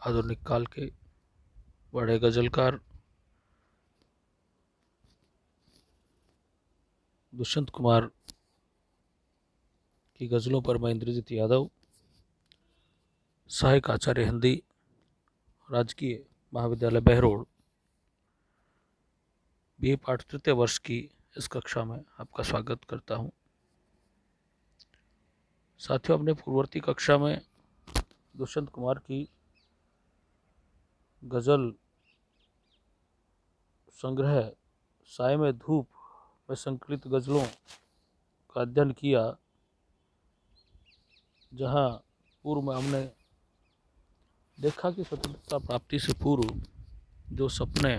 आधुनिक काल के बड़े गज़लकार दुष्यंत कुमार की गज़लों पर मैं इंद्रजीत यादव, सहायक आचार्य हिंदी, राजकीय महाविद्यालय बहरोड, बीए पाठ तृतीय वर्ष की इस कक्षा में आपका स्वागत करता हूं। साथियों, अपने पूर्ववर्ती कक्षा में दुष्यंत कुमार की गज़ल संग्रह साय में धूप में संकलित गज़लों का अध्ययन किया, जहां पूर्व में हमने देखा कि स्वतंत्रता प्राप्ति से पूर्व जो सपने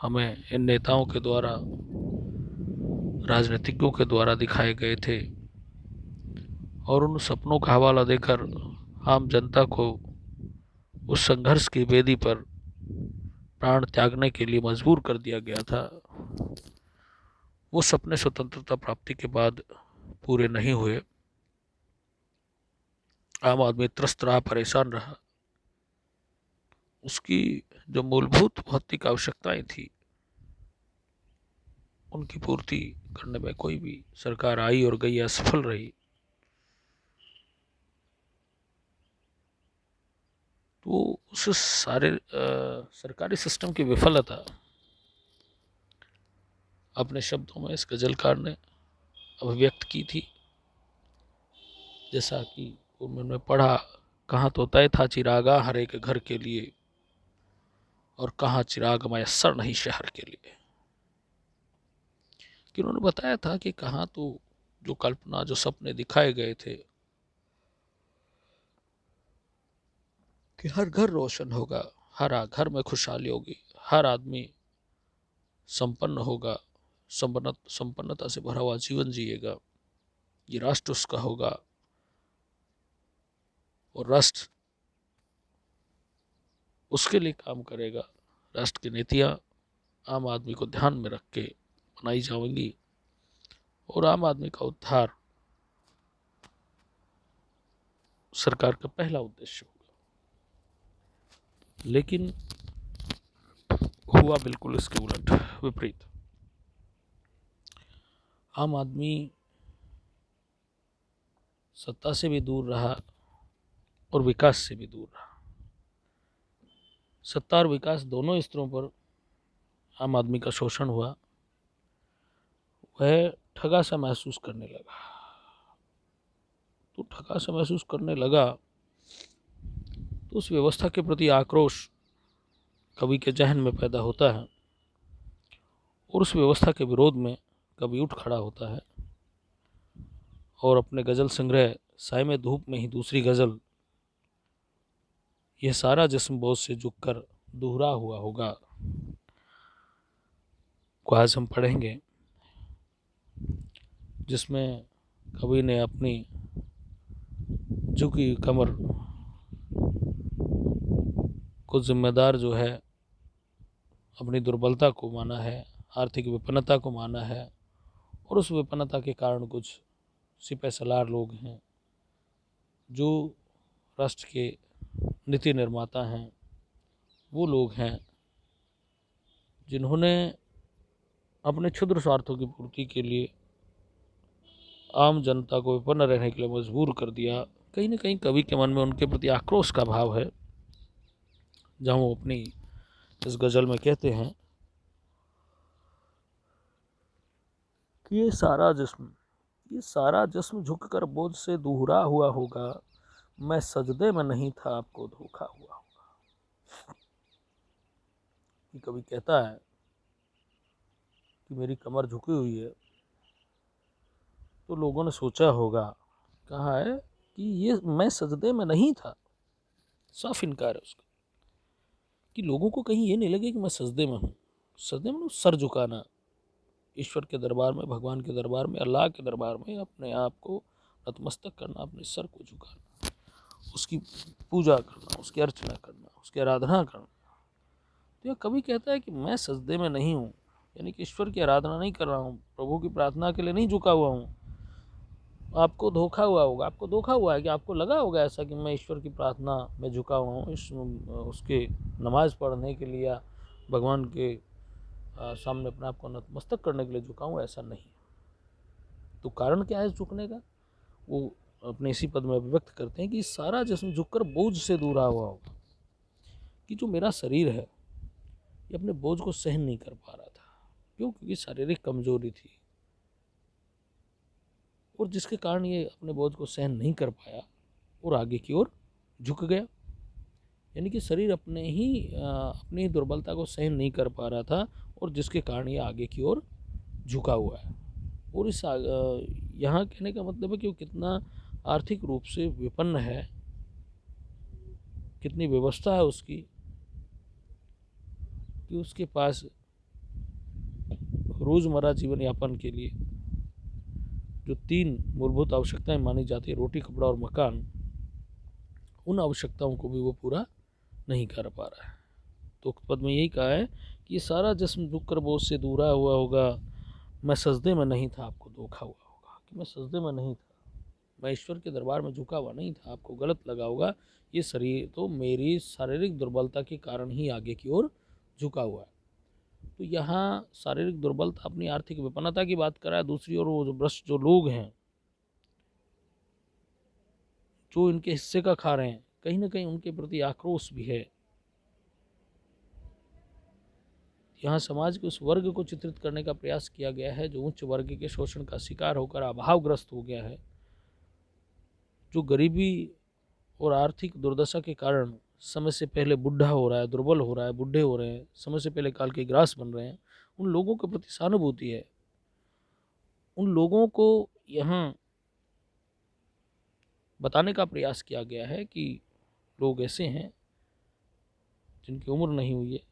हमें इन नेताओं के द्वारा, राजनीतिज्ञों के द्वारा दिखाए गए थे और उन सपनों का हवाला देकर आम जनता को उस संघर्ष की वेदी पर प्राण त्यागने के लिए मजबूर कर दिया गया था, वो सपने स्वतंत्रता प्राप्ति के बाद पूरे नहीं हुए। आम आदमी त्रस्त रहा, परेशान रहा। उसकी जो मूलभूत भौतिक आवश्यकताएं थी उनकी पूर्ति करने में कोई भी सरकार आई और गई, असफल रही। तो उस सारे सरकारी सिस्टम की विफलता अपने शब्दों में इस गजलकार ने अभिव्यक्त की थी। जैसा कि मैंने पढ़ा, कहाँ तो तय था चिरागा हर एक घर के लिए, और कहाँ चिराग मयस्सर नहीं शहर के लिए। कि उन्होंने बताया था कि कहाँ तो जो कल्पना, जो सपने दिखाए गए थे कि हर घर रोशन होगा, हर घर में खुशहाली होगी, हर आदमी संपन्न होगा, संपन्नता से भरा हुआ जीवन जिएगा, ये राष्ट्र उसका होगा और राष्ट्र उसके लिए काम करेगा। राष्ट्र की नीतियाँ आम आदमी को ध्यान में रख के बनाई जाएंगी और आम आदमी का उद्धार सरकार का पहला उद्देश्य होगा। लेकिन हुआ बिल्कुल इसके उलट, विपरीत। आम आदमी सत्ता से भी दूर रहा और विकास से भी दूर रहा। सत्ता और विकास दोनों स्तरों पर आम आदमी का शोषण हुआ। वह ठगा सा महसूस करने लगा। तो ठगा सा महसूस करने लगा तो उस व्यवस्था के प्रति आक्रोश कवि के जहन में पैदा होता है और उस व्यवस्था के विरोध में कवि उठ खड़ा होता है और अपने गज़ल संग्रह साय में धूप में ही दूसरी गज़ल, यह सारा जिस्म बोझ से झुककर दोहरा हुआ होगा, को आज हम पढ़ेंगे, जिसमें कवि ने अपनी झुकी कमर को जिम्मेदार जो है अपनी दुर्बलता को माना है, आर्थिक विपन्नता को माना है और उस विपन्नता के कारण कुछ सिपह सलार लोग हैं जो राष्ट्र के नीति निर्माता हैं, वो लोग हैं जिन्होंने अपने क्षुद्र स्वार्थों की पूर्ति के लिए आम जनता को विपन्न रहने के लिए मजबूर कर दिया। कहीं ना कहीं कवि के मन में उनके प्रति आक्रोश का भाव है, जहाँ वो अपनी इस गज़ल में कहते हैं कि ये सारा जिस्म झुककर बोझ से दोहरा हुआ होगा, मैं सजदे में नहीं था आपको धोखा हुआ होगा। कि कवि कहता है कि मेरी कमर झुकी हुई है, तो लोगों ने सोचा होगा, कहा है कि ये मैं सजदे में नहीं था। साफ इनकार है उसका कि लोगों को कहीं ये नहीं लगे कि मैं सजदे में हूँ। सजदे में सर झुकाना, ईश्वर के दरबार में, भगवान के दरबार में, अल्लाह के दरबार में अपने आप को नतमस्तक करना, अपने सर को झुकाना, उसकी पूजा करना, उसकी अर्चना करना, उसकी आराधना करना। तो यह कवि कहता है कि मैं सजदे में नहीं हूँ, यानी कि ईश्वर की आराधना नहीं कर रहा हूँ, प्रभु की प्रार्थना के लिए नहीं झुका हुआ हूँ, आपको धोखा हुआ होगा, आपको धोखा हुआ है कि आपको लगा होगा ऐसा कि मैं ईश्वर की प्रार्थना में झुका हुआ हूँ, उसके नमाज पढ़ने के लिए या भगवान के सामने अपने आप को नतमस्तक करने के लिए झुका हूँ, ऐसा नहीं। तो कारण क्या है झुकने का? वो अपने इसी पद में अभिव्यक्त करते हैं कि सारा जिस्म झुककर बोझ से दूर हुआ होगा, कि जो मेरा शरीर है ये अपने बोझ को सहन नहीं कर पा रहा था। क्यों? क्योंकि शारीरिक कमजोरी थी, और जिसके कारण ये अपने बोझ को सहन नहीं कर पाया और आगे की ओर झुक गया। यानी कि शरीर अपनी दुर्बलता को सहन नहीं कर पा रहा था, और जिसके कारण ये आगे की ओर झुका हुआ है। और यहाँ कहने का मतलब है कि वो कितना आर्थिक रूप से विपन्न है, कितनी व्यवस्था है उसकी, कि उसके पास रोज़मर्रा जीवन यापन के लिए जो 3 मूलभूत आवश्यकताएं मानी जाती है, रोटी, कपड़ा और मकान, उन आवश्यकताओं को भी वो पूरा नहीं कर पा रहा है। तो पद में यही कहा है कि ये सारा जिस्म झुककर बोझ से दूरा हुआ होगा, मैं सजदे में नहीं था, आपको धोखा हुआ होगा कि मैं सजदे में नहीं था, मैं ईश्वर के दरबार में झुका हुआ नहीं था, आपको गलत लगा होगा। ये शरीर तो मेरी शारीरिक दुर्बलता के कारण ही आगे की ओर झुका हुआ है। तो यहाँ शारीरिक दुर्बलता अपनी आर्थिक विपन्नता की बात कर रहा है। दूसरी ओर वो जो भ्रष्ट जो लोग हैं, जो इनके हिस्से का खा रहे हैं, कहीं ना कहीं उनके प्रति आक्रोश भी है। यहाँ समाज के उस वर्ग को चित्रित करने का प्रयास किया गया है जो उच्च वर्ग के शोषण का शिकार होकर अभावग्रस्त हो गया है, जो गरीबी और आर्थिक दुर्दशा के कारण समय से पहले बुढ़ा हो रहा है, दुर्बल हो रहा है, बूढ़े हो रहे हैं, समय से पहले काल के ग्रास बन रहे हैं। उन लोगों के प्रति सहानुभूति है। उन लोगों को यहाँ बताने का प्रयास किया गया है कि लोग ऐसे हैं जिनकी उम्र नहीं हुई है,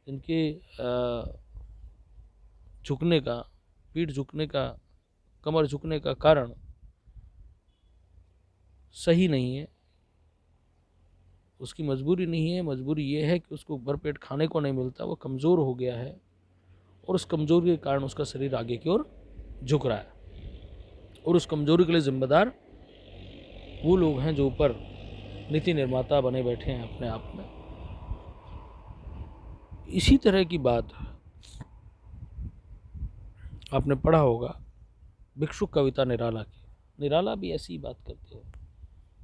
जिनके झुकने का, पीठ झुकने का, कमर झुकने का कारण सही नहीं है, उसकी मजबूरी नहीं है। मजबूरी ये है कि उसको भरपेट खाने को नहीं मिलता, वो कमज़ोर हो गया है, और उस कमज़ोरी के कारण उसका शरीर आगे की ओर झुक रहा है। और उस कमज़ोरी के लिए जिम्मेदार वो लोग हैं जो ऊपर नीति निर्माता बने बैठे हैं अपने आप में। इसी तरह की बात आपने पढ़ा होगा भिक्षुक कविता निराला की। निराला भी ऐसी ही बात करते हैं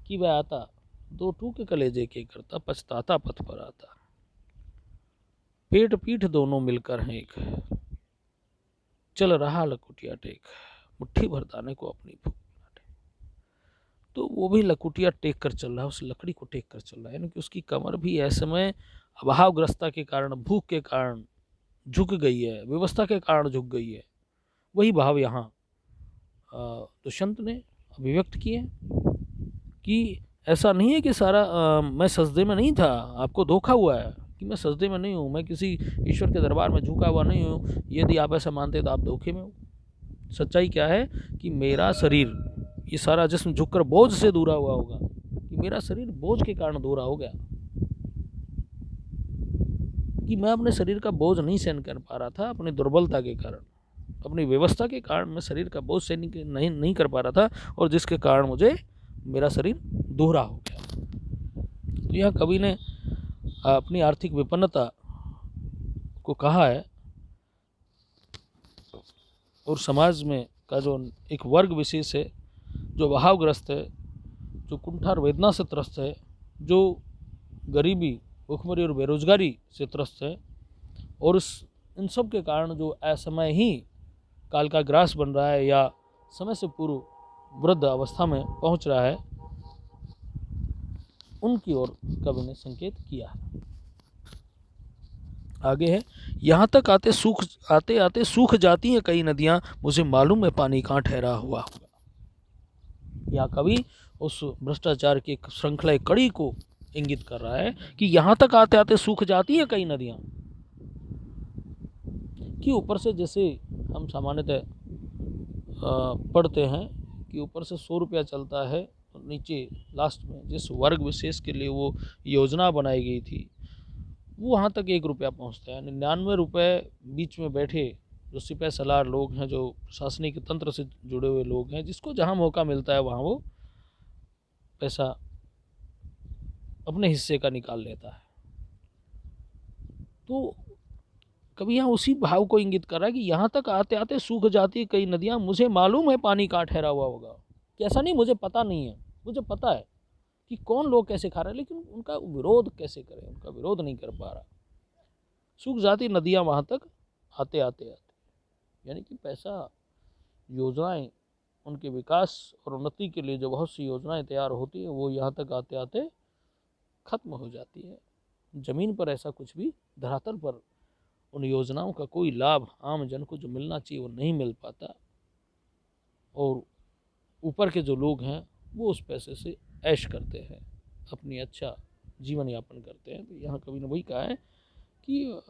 कि वह आता 2 टूके कलेजे के करता, पछताता पथ पर आता, पेट पीठ दोनों मिलकर हैं एक, चल रहा लकुटिया टेक, मुट्ठी भर दाने को अपनी भूख मिटा टेक। तो वो भी लकुटिया टेक कर चल रहा है, उस लकड़ी को टेक कर चल रहा है, यानी कि उसकी कमर भी ऐसे में अभावग्रस्ता के कारण, भूख के कारण झुक गई है, व्यवस्था के कारण झुक गई है। वही भाव यहाँ दुष्यंत ने अभिव्यक्त किए कि ऐसा नहीं है कि मैं सजदे में नहीं था, आपको धोखा हुआ है कि मैं सजदे में नहीं हूँ, मैं किसी ईश्वर के दरबार में झुका हुआ नहीं हूँ। यदि आप ऐसा मानते तो आप धोखे में हो। सच्चाई क्या है कि मेरा शरीर, ये सारा जिस्म झुककर बोझ से दूरा हुआ होगा, कि मेरा शरीर बोझ के कारण दूरा हो गया, कि मैं अपने शरीर का बोझ नहीं सहन कर पा रहा था, अपनी दुर्बलता के कारण, अपनी व्यवस्था के कारण मैं शरीर का बोझ सहन नहीं कर पा रहा था, और जिसके कारण मुझे मेरा शरीर दोहरा हो गया। तो यहाँ कवि ने अपनी आर्थिक विपन्नता को कहा है, और समाज में का जो एक वर्ग विशेष है जो अभावग्रस्त है, जो कुंठा और वेदना से त्रस्त है, जो गरीबी, भूखमरी और बेरोजगारी से त्रस्त है, और इन सब के कारण जो असमय ही काल का ग्रास बन रहा है या समय से पूर्व वृद्ध अवस्था में पहुंच रहा है, उनकी ओर कवि ने संकेत किया है। आगे है, यहाँ तक आते आते सूख जाती हैं कई नदियाँ, मुझे मालूम है पानी कहाँ ठहरा हुआ होगा। यहाँ कवि उस भ्रष्टाचार की श्रृंखला कड़ी को इंगित कर रहा है कि यहाँ तक आते आते सूख जाती हैं कई नदियाँ, कि ऊपर से जैसे हम सामान्यतः पढ़ते हैं कि ऊपर से 100 रुपया चलता है, और नीचे लास्ट में जिस वर्ग विशेष के लिए वो योजना बनाई गई थी वो वहाँ तक 1 रुपया पहुँचता है। 99 रुपये बीच में बैठे जो सिपह सलार लोग हैं, जो प्रशासनिक तंत्र से जुड़े हुए लोग हैं, जिसको जहाँ मौका मिलता है वहाँ वो पैसा अपने हिस्से का निकाल लेता है। तो कभी यहाँ उसी भाव को इंगित कर रहा है कि यहाँ तक आते आते सूख जाती कई नदियाँ, मुझे मालूम है पानी कहाँ ठहरा हुआ होगा। कैसा नहीं, मुझे पता नहीं है, मुझे पता है कि कौन लोग कैसे खा रहे हैं, लेकिन उनका विरोध कैसे करें, उनका विरोध नहीं कर पा रहा। सूख जाती नदियाँ वहाँ तक आते आते आते, यानी कि पैसा, योजनाएं, उनके विकास और उन्नति के लिए जो बहुत सी योजनाएं तैयार होती है वो यहाँ तक आते आते खत्म हो जाती है। ज़मीन पर ऐसा कुछ भी, धरातल पर उन योजनाओं का कोई लाभ आम जन को जो मिलना चाहिए वो नहीं मिल पाता, और ऊपर के जो लोग हैं वो उस पैसे से ऐश करते हैं, अपनी अच्छा जीवन यापन करते हैं। तो यहाँ कवि ने वही कहा है कि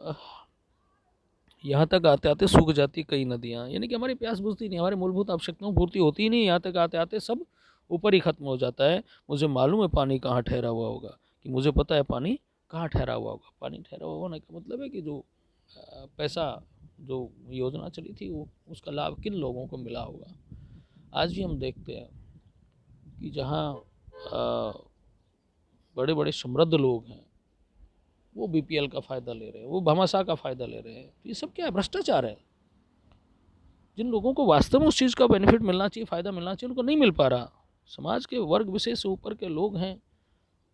यहाँ तक आते आते सूख जाती कई नदियाँ, यानी कि हमारी प्यास बुझती नहीं, हमारी मूलभूत आवश्यकताओं पूर्ति होती ही नहीं, यहाँ तक आते आते सब ऊपर ही खत्म हो जाता है। मुझे मालूम है पानी कहाँ ठहरा हुआ होगा, कि मुझे पता है पानी कहाँ ठहरा हुआ होगा। पानी ठहरा हुआ होने का मतलब है कि जो पैसा, जो योजना चली थी वो, उसका लाभ किन लोगों को मिला होगा। आज भी हम देखते हैं कि जहाँ बड़े बड़े समृद्ध लोग हैं वो बीपीएल का फ़ायदा ले रहे हैं, वो भामाशाह का फ़ायदा ले रहे हैं। तो ये सब क्या है, भ्रष्टाचार है। जिन लोगों को वास्तव में उस चीज़ का बेनिफिट मिलना चाहिए, फ़ायदा मिलना चाहिए, उनको नहीं मिल पा रहा। समाज के वर्ग विशेष से ऊपर के लोग हैं,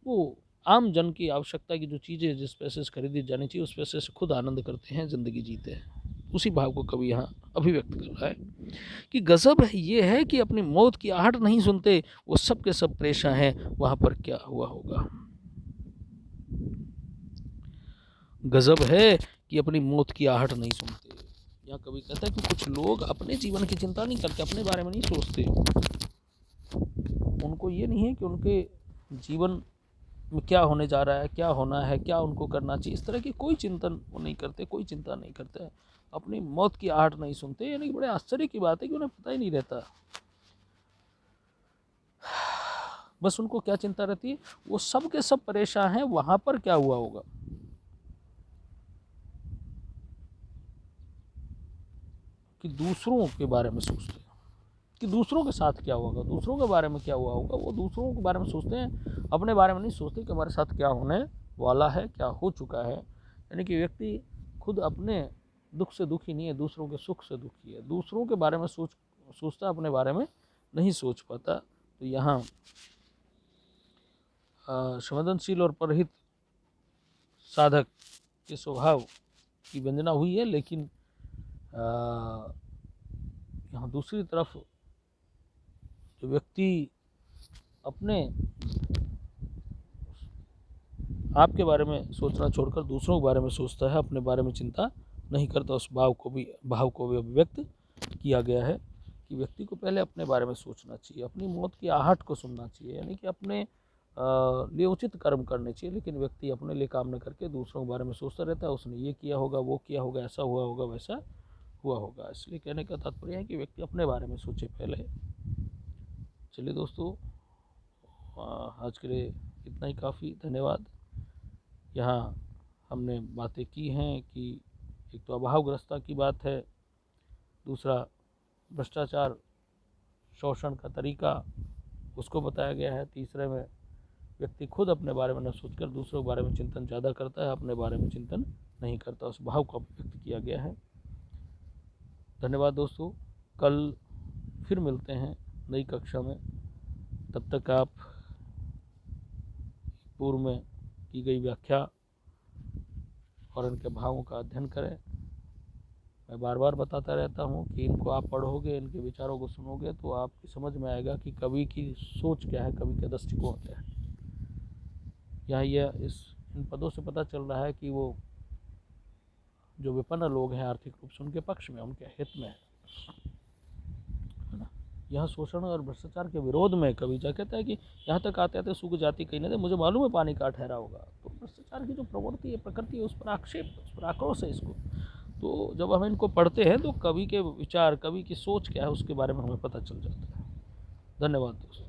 वो आम जन की आवश्यकता की जो चीज़ें जिस पैसे से खरीदी जानी चाहिए उस पैसे से खुद आनंद करते हैं, ज़िंदगी जीते हैं। उसी भाव को कवि यहाँ अभिव्यक्त कर रहा है कि गज़ब ये है कि अपनी मौत की आहट नहीं सुनते, वो सब के सब परेशान हैं, वहाँ पर क्या हुआ होगा। गज़ब है कि अपनी मौत की आहट नहीं सुनते। यहाँ कवि कहता है कि कुछ लोग अपने जीवन की चिंता नहीं करते, अपने बारे में नहीं सोचते। उनको ये नहीं है कि उनके जीवन में क्या होने जा रहा है, क्या होना है, क्या उनको करना चाहिए, इस तरह की कोई चिंतन वो नहीं करते, कोई चिंता नहीं करते, अपनी मौत की आहट नहीं सुनते। यानी कि बड़े आश्चर्य की बात है कि उन्हें पता ही नहीं रहता। बस उनको क्या चिंता रहती है, वो सब के सब परेशान हैं, वहाँ पर क्या हुआ होगा। कि दूसरों के बारे में सोचते हैं कि दूसरों के साथ क्या होगा, दूसरों के बारे में क्या हुआ होगा। वो दूसरों के बारे में सोचते हैं, अपने बारे में नहीं सोचते कि हमारे साथ क्या होने वाला है, क्या हो चुका है। यानी कि व्यक्ति खुद अपने दुख से दुखी नहीं है, दूसरों के सुख से दुखी है। दूसरों के बारे में सोचता, अपने बारे में नहीं सोच पाता। तो यहाँ संवेदनशील और परहित साधक के स्वभाव की वंदना हुई है, लेकिन यहाँ दूसरी तरफ जो व्यक्ति अपने आपके बारे में सोचना छोड़कर दूसरों के बारे में सोचता है, अपने बारे में चिंता नहीं करता, उस भाव को भी अभिव्यक्त किया गया है कि व्यक्ति को पहले अपने बारे में सोचना चाहिए, अपनी मौत की आहट को सुनना चाहिए, यानी कि अपने लिए उचित कर्म करने चाहिए। लेकिन व्यक्ति अपने लिए काम न करके दूसरों के बारे में सोचता रहता है, उसने ये किया होगा, वो किया होगा, ऐसा हुआ होगा, वैसा हुआ होगा। इसलिए कहने का तात्पर्य है कि व्यक्ति अपने बारे में सोचे पहले। चलिए दोस्तों, आज के लिए इतना ही काफ़ी। धन्यवाद। यहाँ हमने बातें की हैं कि एक तो अभावग्रस्ता की बात है, दूसरा भ्रष्टाचार, शोषण का तरीका उसको बताया गया है, तीसरे में व्यक्ति खुद अपने बारे में न सोचकर दूसरों के बारे में चिंतन ज़्यादा करता है, अपने बारे में चिंतन नहीं करता, उस भाव को व्यक्त किया गया है। धन्यवाद दोस्तों, कल फिर मिलते हैं नई कक्षा में। तब तक आप पूर्व में की गई व्याख्या और इनके भावों का अध्ययन करें। मैं बार बार बताता रहता हूँ कि इनको आप पढ़ोगे, इनके विचारों को सुनोगे तो आपकी समझ में आएगा कि कवि की सोच क्या है, कवि का दृष्टिकोण क्या है। यहाँ इन पदों से पता चल रहा है कि वो जो विपन्न लोग हैं आर्थिक रूप से, उनके पक्ष में, उनके हित में है ना। यहाँ शोषण और भ्रष्टाचार के विरोध में कवि क्या कहता है कि यहाँ तक आते आते सूख जाती कहीं नहीं, मुझे मालूम है पानी कहाँ ठहरा होगा। तो भ्रष्टाचार की जो प्रवृत्ति है, प्रकृति है, उस पर आक्षेप, उस पर आक्रोश है इसको। तो जब हम इनको पढ़ते हैं तो कवि के विचार, कवि की सोच क्या है उसके बारे में हमें पता चल जाता है। धन्यवाद दोस्तों।